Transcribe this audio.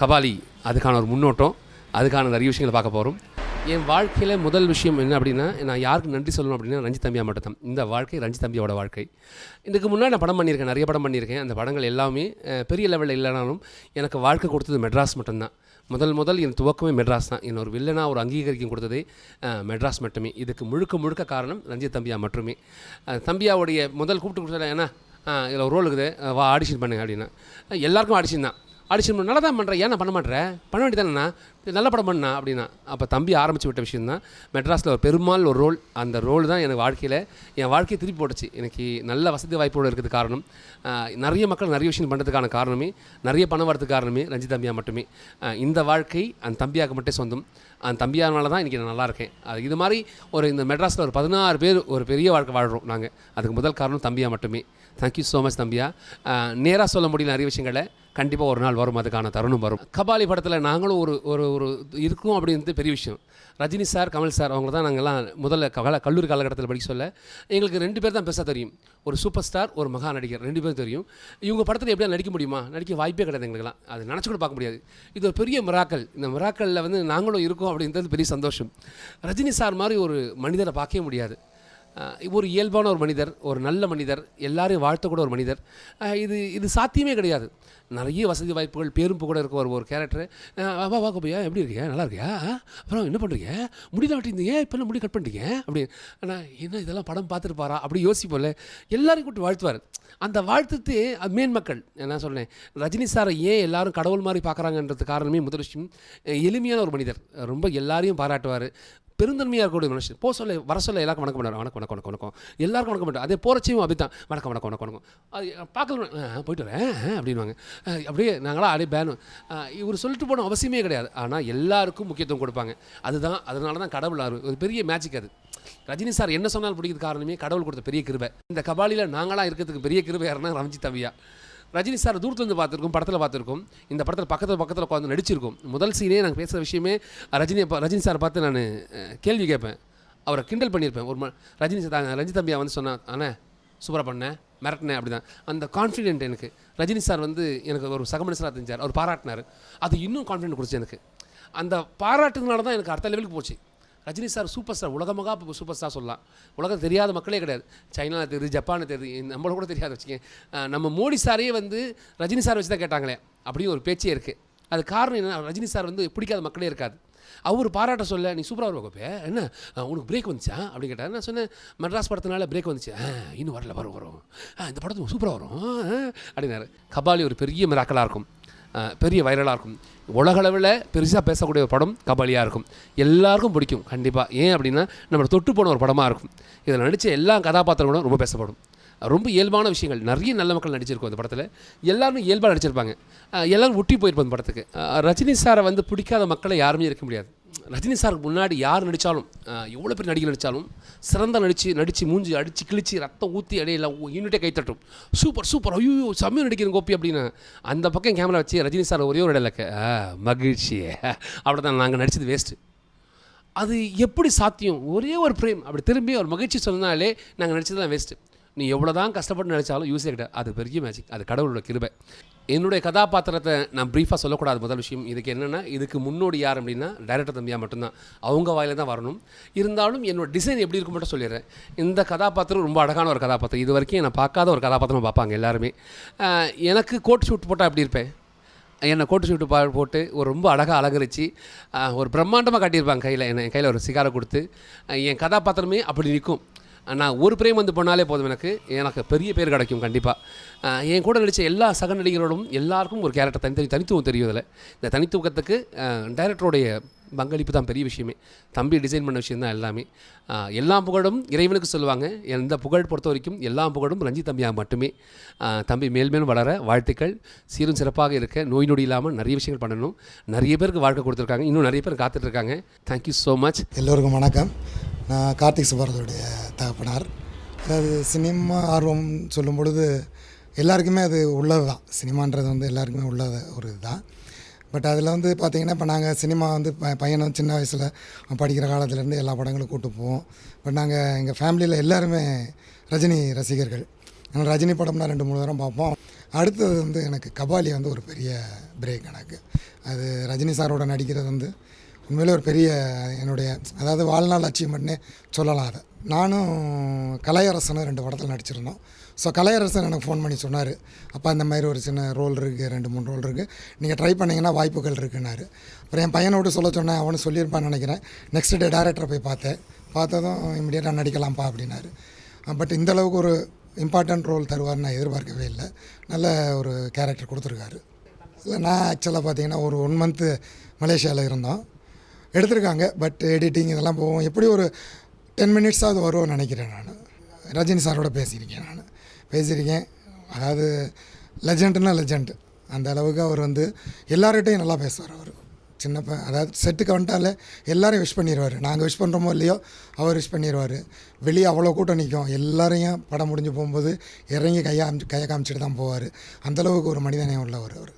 கபாலி அதுக்கான ஒரு முன்னோட்டம், அதுக்கான நிறைய விஷயங்களை பார்க்க போகிறோம். என் வாழ்க்கையில் முதல் விஷயம் என்ன அப்படின்னா, நான் யாருக்கு நன்றி சொல்லணும் அப்படின்னா ரஞ்சித் தம்பியா மட்டும் தான். இந்த வாழ்க்கை ரஞ்சித் தம்பியோட வாழ்க்கை. இதுக்கு முன்னாடி நான் படம் பண்ணியிருக்கேன், நிறைய படம் பண்ணியிருக்கேன். அந்த படங்கள் எல்லாமே பெரிய லெவலில் இல்லைனாலும் எனக்கு வாழ்க்கை கொடுத்தது மெட்ராஸ் மட்டும்தான். முதல் என் துவக்கமே மெட்ராஸ் தான். என்ன ஒரு வில்லனாக ஒரு அங்கீகரிக்கும் கொடுத்ததே மெட்ராஸ் மட்டுமே. இதுக்கு முழுக்க காரணம் ரஞ்சித் தம்பியா மட்டுமே. தம்பியாவுடைய முதல் கூப்பிட்டு கொடுத்தா ஏன்னா இதில் ஒரு ரோல் இருக்குது, வா ஆடிஷன் பண்ணுங்க அப்படின்னா. எல்லாருக்கும் ஆடிஷன் தான். ஆடிஷன் நல்லா தான் பண்ணுறேன், ஏன் நான் பண்ண மாட்டேறேன், பண்ண வேண்டியதானேண்ணா, நல்ல படம் பண்ணா அப்படின்னா. அப்போ தம்பி ஆரம்பித்து விட்ட விஷயம் தான் மெட்ராஸில் ஒரு பெருமாள் ஒரு ரோல். அந்த ரோல் தான் எனக்கு வாழ்க்கையில் என் வாழ்க்கையை திருப்பி போட்டுச்சு. எனக்கு நல்ல வசதி வாய்ப்போடு இருக்கிறது காரணம், நிறைய மக்கள் நிறைய விஷயம் பண்ணுறதுக்கான காரணமே, நிறைய பணம் வரதுக்கு காரணமே ரஞ்சித் தம்பியா மட்டுமே. இந்த வாழ்க்கை அந்த தம்பியாவுக்கு மட்டும் சொந்தம். அந்த தம்பியானால தான் இன்றைக்கி நான் நல்லா இருக்கேன். அது இது மாதிரி இந்த மெட்ராஸில் ஒரு 16 பேர் ஒரு பெரிய வாழ்க்கை வாழ்கிறோம் நாங்கள். அதுக்கு முதல் காரணம் தம்பியா மட்டுமே. தேங்க்யூ ஸோ மச் தம்பியா. நேராக சொல்ல முடியல நிறைய விஷயங்களை, கண்டிப்பாக ஒரு நாள் வரும், அதுக்கான தருணம் வரும். கபாலி படத்தில் நாங்களும் ஒரு ஒரு இருக்கோம் அப்படின்றது பெரிய விஷயம். ரஜினி சார், கமல் சார் அவங்க தான் நாங்கள்லாம் முதல்ல கல்லூரி காலகட்டத்தில் படிக்க சொல்ல எங்களுக்கு 2 பேர் தான் பெருசாக தெரியும். ஒரு சூப்பர் ஸ்டார், ஒரு மகா நடிகர், 2 பேரும் தெரியும். இவங்க படத்தில் எப்படியா நடிக்க முடியுமா, நடிக்க வாய்ப்பே கிடையாது எங்களுக்குலாம். அது நினச்சி கூட பார்க்க முடியாது. இது ஒரு பெரிய மிராக்கல். இந்த மிராக்கலில் நாங்களும் இருக்கோம் அப்படின்றது பெரிய சந்தோஷம். ரஜினி சார் மாதிரி ஒரு மனிதரை பார்க்கவே முடியாது. ஒரு இயல்பான ஒரு மனிதர், ஒரு நல்ல மனிதர், எல்லாரையும் வாழ்த்தக்கூட ஒரு மனிதர். இது சாத்தியமே கிடையாது. நிறைய வசதி வாய்ப்புகள், பேரும் கூட இருக்க ஒரு கேரக்டர். வா வா கோப்பையா, எப்படி இருக்கீங்க, நல்லா இருக்கியா, அப்புறம் என்ன பண்ணுறீங்க, முடிதான் வெட்டிருந்தீங்க, இப்போல்லாம் முடி கட் பண்ணிட்டீங்க அப்படின்னு. ஆனால் என்ன இதெல்லாம் படம் பார்த்துருப்பாரா அப்படி யோசிப்போம்ல. எல்லாரையும் கூப்பிட்டு வாழ்த்துவார். அந்த வாழ்த்துட்டு மேன் மக்கள் நான் சொன்னேன், ரஜினி சாரை ஏன் எல்லாரும் கடவுள் மாதிரி பார்க்குறாங்கன்றது காரணமே முதல் விஷயம், எளிமையான ஒரு மனிதர், ரொம்ப எல்லாரையும் பாராட்டுவார், பெருந்தன்மையாக இருக்கக்கூடிய மனுஷன். வர சொல்ல எல்லாருக்கும் வணக்கம் பண்ணார், வணக்கம் எல்லாருக்கும் வணக்கம் பண்ணார். அதே போகிறச்சையும் அப்படி தான் வணக்கம் அது பார்க்கல போயிட்டு வரேன் அப்படின்வாங்க. அப்படியே நாங்களாம் அப்படியே பேனும். இவர் சொல்லிட்டு போன அவசியமே கிடையாது, ஆனால் எல்லாருக்கும் முக்கியத்துவம் கொடுப்பாங்க. அதனால தான் கடவுள் ஒரு பெரிய மேஜிக். அது ரஜினி சார் என்ன சொன்னாலும் பிடிக்கிறது காரணமே கடவுள் கொடுத்த பெரிய கிருபை. இந்த கபாலியில் நாங்களாம் இருக்கிறதுக்கு பெரிய கிருபை யாருன்னா ரஞ்சித் தம்பியா. ரஜினி சார் தூரத்துலேருந்து பார்த்துருக்கோம், படத்தில் பார்த்துருக்கோம், இந்த படத்தில் பக்கத்தில் உட்காந்து நடிச்சிருக்கோம். முதல் சீனே நாங்கள் பேசுகிற விஷயமே ரஜினி சார் பார்த்து நான் கேள்வி கேட்பேன், அவரை கிண்டல் பண்ணியிருப்பேன். ரஞ்சித் தம்பியா சொன்னான், அண்ணே சூப்பராக பண்ணேன், மிரட்டினேன் அப்படி தான். அந்த கான்ஃபிடென்ட் எனக்கு ரஜினி சார் எனக்கு ஒரு சக மனுஷனாக தெரிஞ்சார், அவர் பாராட்டினார். அது இன்னும் கான்ஃபிடென்ட் கொடுத்து எனக்கு. அந்த பாராட்டுனால தான் எனக்கு அடுத்த லெவலுக்கு போச்சு. ரஜினி சார் சூப்பர் ஸ்டார், உலகமாக சூப்பர் ஸ்டார் சொல்லலாம். உலகம் தெரியாத மக்களே கிடையாது. சைனாவில் தெரியுது, ஜப்பானில் தெரியுது, நம்மளை கூட தெரியாது வச்சுக்கேன். நம்ம மோடி சாரையே ரஜினி சார் வச்சு தான் கேட்டாங்களே அப்படின்னு ஒரு பேச்சே இருக்குது. அது காரணம் என்ன, ரஜினி சார் பிடிக்காத மக்களே இருக்காது. அவர் பாராட்ட சொல்ல, நீ சூப்பராக வருவாப்பே, என்ன உனக்கு பிரேக் வந்துச்சா அப்படின்னு கேட்டார். நான் சொன்னேன், மெட்ராஸ் படத்தினால பிரேக் வந்துச்சு, இன்னும் வரல, வரும் இந்த படத்துக்கு சூப்பராக வரும் அப்படின்னாரு. கபாலி ஒரு பெரிய மிராக்கலாக இருக்கும், பெரிய வைரலாக இருக்கும். உலகளவில் பெருசாக பேசக்கூடிய ஒரு படம் கபாலியாக இருக்கும். எல்லாருக்கும் பிடிக்கும் கண்டிப்பாக. ஏன் அப்படின்னா நம்மளை தொட்டு போன ஒரு படமாக இருக்கும். இதில் நடித்த எல்லா கதாபாத்திரங்களும் ரொம்ப பேசப்படும். ரொம்ப இயல்பான விஷயங்கள், நிறைய நல்ல மக்கள் நடிச்சிருக்கோம் அந்த படத்தில். எல்லாருமே இயல்பாக நடிச்சிருப்பாங்க. எல்லோரும் ஒட்டி போயிருப்போம் இந்த படத்துக்கு. ரஜினி சாரை பிடிக்காத மக்களை யாருமே இருக்க முடியாது. ரஜினி சாருக்கு முன்னாடி யார் நடித்தாலும், எவ்வளோ பேர் நடிகர் நடித்தாலும் சிறந்த நடித்து மூஞ்சி அடித்து கிழிச்சு ரத்தம் ஊற்றி அடையில யூனிட்டே கைத்தட்டும். சூப்பர் ஐயோ செம்மையாக நடிக்கிறேன் கோப்பி அப்படின்னு அந்த பக்கம் கேமரா வச்சு ரஜினி சார் ஒரே ஒரு இடலக்க மகிழ்ச்சி அப்படி தான் நாங்கள் நடித்தது வேஸ்ட்டு. அது எப்படி சாத்தியம், ஒரே ஒரு பிரேம் அப்படி திரும்பி ஒரு மகிழ்ச்சி சொன்னாலே நாங்கள் நடித்தது தான் வேஸ்ட்டு. நீ எவ்வளோ தான் கஷ்டப்பட்டு நடித்தாலும் யூஸே கிடையாது. அது பெரிய மேஜிக், அது கடவுளோட கிருபை. என்னுடைய கதாபாத்திரத்தை நான் ப்ரீஃபாக சொல்லக்கூடாது. முதல் விஷயம் இதுக்கு என்னென்னா, இதுக்கு முன்னோடி யார் அப்படின்னா டைரக்டர் தம்பியா மட்டும்தான். அவங்க வாயில தான் வரணும். இருந்தாலும் என்னோடய டிசைன் எப்படி இருக்கும் மட்டும் சொல்லிடுறேன். இந்த கதாபாத்திரம் ரொம்ப அழகான ஒரு கதாபாத்திரம். இது வரைக்கும் நான் பார்க்காத ஒரு கதாபாத்திரம் பார்ப்பாங்க எல்லாருமே. எனக்கு கோட் ஷூட் போட்டால் எப்படி இருப்பேன், என்னை கோட்டு ஷூட்டு போட்டு ஒரு ரொம்ப அழகாக அலங்கரித்து ஒரு பிரம்மாண்டமாக காட்டியிருப்பாங்க. என் கையில் ஒரு சிகாரை கொடுத்து என் கதாபாத்திரமே அப்படி நிற்கும். நான் ஒரு பிரேம் பண்ணாலே போதும், எனக்கு பெரிய பேர் கிடைக்கும் கண்டிப்பாக. என் கூட நடித்த எல்லா சக நடிகரோடும் எல்லாருக்கும் ஒரு கேரக்டர் தனித்துவம் தெரியும். இதில் இந்த தனித்துவத்துக்கு டைரக்டருடைய பங்களிப்பு தான் பெரிய விஷயமே. தம்பி டிசைன் பண்ண விஷயம் தான் எல்லாமே. எல்லா புகழும் இறைவனுக்கு சொல்லுவாங்க. எந்த புகழ் பொறுத்த வரைக்கும் எல்லா புகழும் ரஞ்சித் தம்பியா மட்டுமே. தம்பி மேல்மேலும் வளர வாழ்த்துக்கள். சீரும் சிறப்பாக இருக்க, நோய் நொடி இல்லாமல் நிறைய விஷயங்கள் பண்ணணும். நிறைய பேருக்கு வாழ்க்கை கொடுத்துருக்காங்க, இன்னும் நிறைய பேர் காத்துட்ருக்காங்க. Thank you so much. எல்லோருக்கும் வணக்கம். நான் கார்த்திக் சுப்பராஜுடைய தகப்பனார். அதாவது சினிமா ஆர்வம் சொல்லும் பொழுது எல்லாருக்குமே அது உள்ளது தான். சினிமான்றது எல்லாருக்குமே உள்ளது ஒரு இதுதான். பட் அதில் பார்த்திங்கன்னா, இப்போ நாங்கள் சினிமா பையனை சின்ன வயசில் படிக்கிற காலத்துலேருந்து எல்லா படங்களும் கூப்பிட்டு போவோம். பட் நாங்கள் எங்கள் ஃபேமிலியில் எல்லாருமே ரஜினி ரசிகர்கள். ஆனால் ரஜினி படம்னா 2-3 தரம் பார்ப்போம். அடுத்தது வந்து எனக்கு கபாலி வந்து ஒரு பெரிய பிரேக் எனக்கு. அது ரஜினி சாரோட நடிக்கிறது வந்து உண்மையிலே ஒரு பெரிய என்னுடைய அதாவது வாழ்நாள் அச்சீவ்மெண்ட்னே சொல்லலாம் அதை. நானும் கலையரசன் 2 படத்தில் நடிச்சிருந்தோம். ஸோ கலையரசன் எனக்கு ஃபோன் பண்ணி சொன்னார், அப்பா இந்த மாதிரி ஒரு சின்ன ரோல் இருக்குது, 2-3 ரோல் இருக்குது, நீங்கள் ட்ரை பண்ணிங்கன்னா வாய்ப்புகள் இருக்குன்னாரு. அப்புறம் என் பையனோடு சொல்ல சொன்னேன், அவனு சொல்லியிருப்பான்னு நினைக்கிறேன். நெக்ஸ்ட் டே டேரக்டரை போய் பார்த்ததும் இமிடியேட்டாக நடிக்கலாம்ப்பா அப்படின்னாரு. பட் இந்தளவுக்கு ஒரு இம்பார்ட்டண்ட் ரோல் தருவார்னு நான் எதிர்பார்க்கவே இல்லை. நல்ல ஒரு கேரக்டர் கொடுத்துருக்காரு. இல்லை நான் ஆக்சுவலாக பார்த்தீங்கன்னா ஒரு 1 மந்த்து மலேசியாவில் இருந்தோம். எடுத்திருக்காங்க, பட் எடிட்டிங் இதெல்லாம் போகும். எப்படி ஒரு 10 மினிட்ஸாவது வரும்னு நினைக்கிறேன். நான் ரஜினி சாரோட பேசியிருக்கேன். அதாவது லெஜெண்டுன்னா லெஜெண்டு. அந்த அளவுக்கு அவர் வந்து எல்லார்கிட்டையும் நல்லா பேசுவார். அவர் அதாவது செட்டுக்கு வந்துட்டாலே எல்லோரையும் விஷ் பண்ணிடுவார். நாங்கள் விஷ் பண்ணுறோமோ இல்லையோ அவர் விஷ் பண்ணிடுவார். வெளியே அவ்வளோ கூட்டம் நிற்கும், எல்லாரையும் படம் முடிஞ்சு போகும்போது இறங்கி கையை காமிச்சிட்டு தான் போவார். அந்தளவுக்கு ஒரு மனிதநேயம் உள்ளவர் அவர்.